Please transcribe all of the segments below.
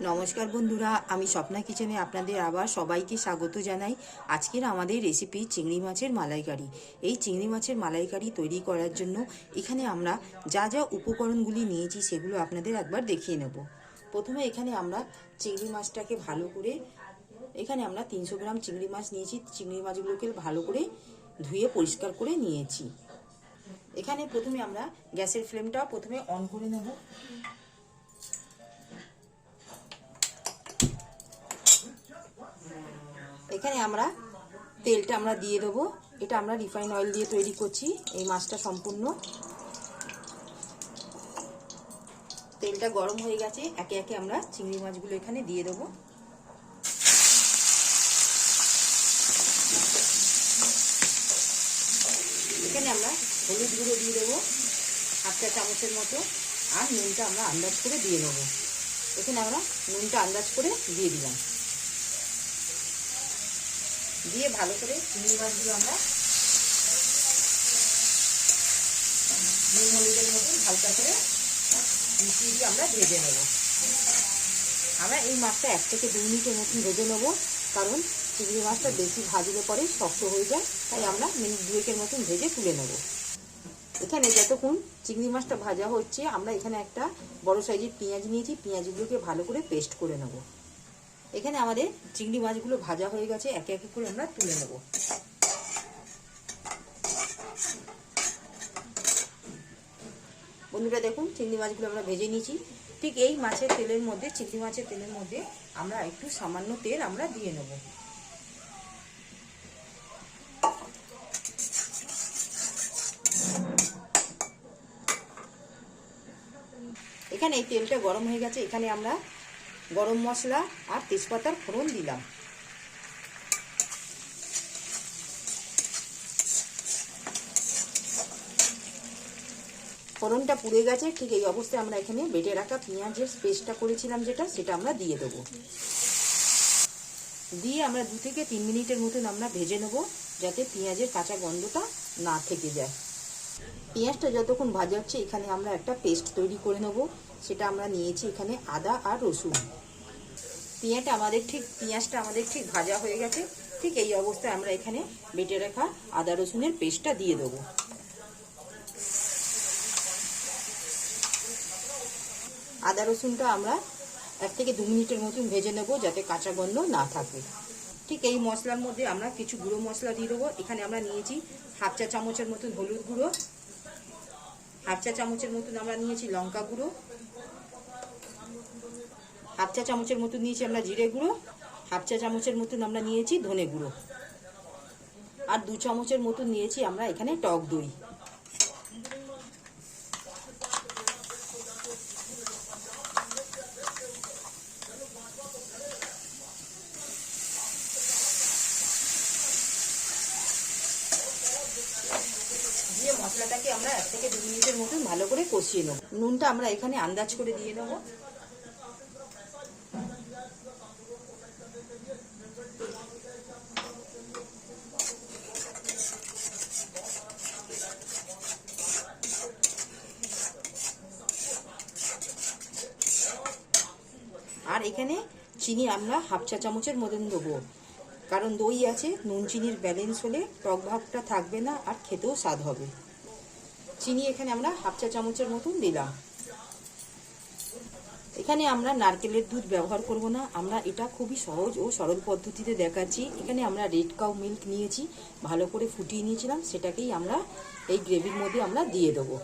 নমস্কার বন্ধুরা, আমি স্বপ্না কিচেনে আপনাদের আবার সবাইকে স্বাগত জানাই। আজকের আমাদের রেসিপি চিংড়ি মাছের মালাইকারি। এই চিংড়ি মাছের মালাইকারি তৈরি করার জন্য এখানে আমরা যা যা উপকরণগুলি নিয়েছি সেগুলো আপনাদের একবার দেখিয়ে নেব। প্রথমে এখানে আমরা চিংড়ি মাছটাকে ভালো করে, এখানে আমরা 300 গ্রাম চিংড়ি মাছ নিয়েছি। চিংড়ি মাছগুলোকে ভালো করে ধুয়ে পরিষ্কার করে নিয়েছি। এখানে প্রথমে আমরা গ্যাসের ফ্লেমটা প্রথমে অন করে নেব। এখানে আমরা তেলটা আমরা দিয়ে দেবো। এটা আমরা রিফাইন অয়েল দিয়ে তৈরি করছি এই মাছটা সম্পূর্ণ। তেলটা গরম হয়ে গেছে, একে একে আমরা চিংড়ি মাছগুলো এখানে দিয়ে দেবো। এখানে আমরা হলুদ গুঁড়ো দিয়ে দেবো 1 চা চামচের মতো, আর নুনটা আমরা আন্দাজ করে দিয়ে নেবো। এখানে আমরা নুনটা আন্দাজ করে দিয়ে দিলাম। দিয়ে ভালো করে চিংড়ি মাছগুলো আমরা নুন হলুদের মতন হালকা করে মিশিয়ে দিয়ে আমরা ভেজে নেব। আমরা এই মাছটা 1 থেকে 2 মিনিটের মতন ভেজে নেব, কারণ চিংড়ি মাছটা বেশি ভাজলে পরে শক্ত হয়ে যায়, তাই আমরা মিনিট 2 মতন ভেজে তুলে নেব। এখানে যতক্ষণ চিংড়ি মাছটা ভাজা হচ্ছে, আমরা এখানে একটা বড় সাইজের পেঁয়াজ নিয়েছি। পেঁয়াজগুলোকে ভালো করে পেস্ট করে নেব। এখানে আমাদের চিংড়ি মাছগুলো ভাজা হয়ে গেছে, একে একে করে আমরা তুলে নেব। বন্ধুরা দেখুন, চিংড়ি মাছগুলো আমরা ভেজে নিয়েছি। ঠিক এই মাছের তেলের মধ্যে, চিংড়ি মাছের তেলের মধ্যে আমরা একটু সামান্য তেল আমরা দিয়ে নেব। এখানে এই তেলটা গরম হয়ে গেছে, এখানে আমরা গরম মশলা আর তেজপাতার ফোড়ন দিলাম। ফোড়নটা পুড়ে গেছে, ঠিক এই অবস্থায় আমরা এখানে বেটে রাখা পেঁয়াজের পেস্টটা করেছিলাম সেটা আমরা দিয়ে দেবো। দিয়ে আমরা 2 থেকে 3 মিনিটের মতন আমরা ভেজে নেব, যাতে পেঁয়াজের কাঁচা গন্ধটা না থেকে যায়। পেঁয়াজটা যতক্ষণ ভাজা হচ্ছে, এখানে আমরা একটা পেস্ট তৈরি করে নেব। সেটা আমরা নিয়েছি এখানে আদা আর রসুন। পেঁয়াজটা আমাদের ঠিক ভাজা হয়ে গেছে। ঠিক এই অবস্থায় আমরা এখানে বেটে রাখা আদা রসুনের পেস্টটা দিয়ে দেবো। আদা রসুনটা আমরা 1 থেকে 2 মিনিটের মতন ভেজে নেব, যাতে কাঁচা গন্ধ না থাকে। ঠিক এই মশলার মধ্যে আমরা কিছু গুঁড়ো মশলা দিয়ে দেবো। এখানে আমরা নিয়েছি 1/2 চা চামচের মতন হলুদ গুঁড়ো, 1/2 চা চামচের মতন আমরা নিয়েছি লঙ্কা গুঁড়ো, 1/2 চা চামচের মতন নিয়েছি আমরা জিরে গুঁড়ো, 1/2 চা চামচের মতন আমরা নিয়েছি ধনে গুঁড়ো, আর 2 চামচের মতন নিয়েছি আমরা এখানে টক দই। দিয়ে মশলাটাকে আমরা 1 থেকে 2 মিনিটের মতন ভালো করে কষিয়ে নেব। নুনটা আমরা এখানে আন্দাজ করে দিয়ে নেব। আর এখানে চিনি আমরা 1/2 চা চামচের মতন দেবো, কারণ দই আছে। নুন চিনির ব্যালেন্স হলে টক ভাবটা থাকবে না, আর খেতেও স্বাদ হবে। চিনি এখানে আমরা 1/2 চা চামচের মতন দিলাম। এখানে আমরা নারকেলের দুধ ব্যবহার করব না, আমরা এটা খুবই সহজ ও সরল পদ্ধতিতে দেখাচ্ছি। এখানে আমরা রেড কাউ মিল্ক নিয়েছি, ভালো করে ফুটিয়ে নিয়েছিলাম, সেটাকেই আমরা এই গ্রেভির মধ্যে আমরা দিয়ে দেবো।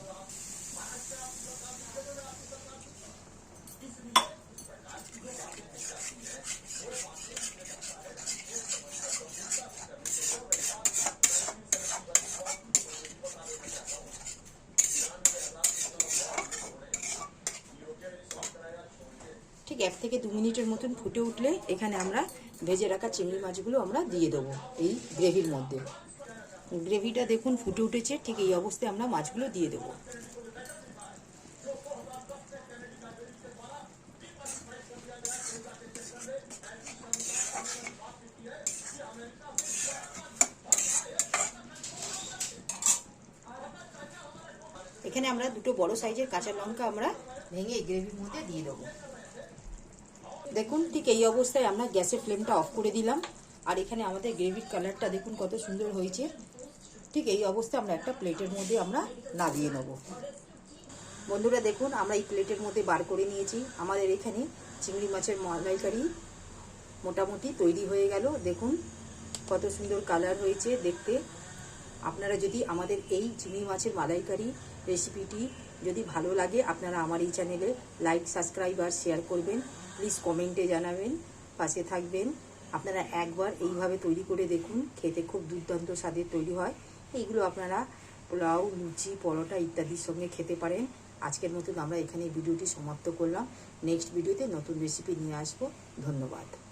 ঠিক 1 থেকে 2 মিনিটের মতন ফুটে উঠলে এখানে আমরা ভেজে রাখা চিংড়ি মাছগুলো আমরা দিয়ে দেবো এই গ্রেভির মধ্যে। গ্রেভিটা দেখুন ফুটে উঠেছে, ঠিক এই অবস্থায় আমরা মাছগুলো দিয়ে দেবো। এখানে আমরা 2টো বড় সাইজের কাঁচা লঙ্কা আমরা ভেঙে এই গ্রেভির মধ্যে দিয়ে দেবো। দেখুন ঠিক এই অবস্থায় আমরা গ্যাসের ফ্লেমটা অফ করে দিলাম। আর এখানে আমাদের গ্রেভির কালারটা দেখুন কত সুন্দর হয়েছে। ঠিক এই অবস্থায় আমরা একটা প্লেটের মধ্যে আমরা নামিয়ে নেব। বন্ধুরা দেখুন আমরা এই প্লেটের মধ্যে বার করে নিয়েছি। আমাদের এখানে চিংড়ি মাছের মালাইকারি মোটামুটি তৈরি হয়ে গেল। দেখুন কত সুন্দর কালার হয়েছে দেখতে। আপনারা যদি আমাদের এই চিংড়ি মাছের মালাইকারি রেসিপিটি যদি ভালো লাগে, আপনারা আমার এই চ্যানেলে লাইক, সাবস্ক্রাইব আর শেয়ার করবেন। প্লিজ কমেন্টে জানাবেন, পাশে থাকবেন। আপনারা একবার এইভাবে তৈরি করে দেখুন, খেতে খুব দুর্দান্ত স্বাদের তৈরি হয়। এইগুলো আপনারা পোলাও, লুচি, পরোটা ইত্যাদির সঙ্গে খেতে পারেন। আজকের মতন আমরা এখানে ভিডিওটি সমাপ্ত করলাম। নেক্সট ভিডিওতে নতুন রেসিপি নিয়ে আসবো। ধন্যবাদ।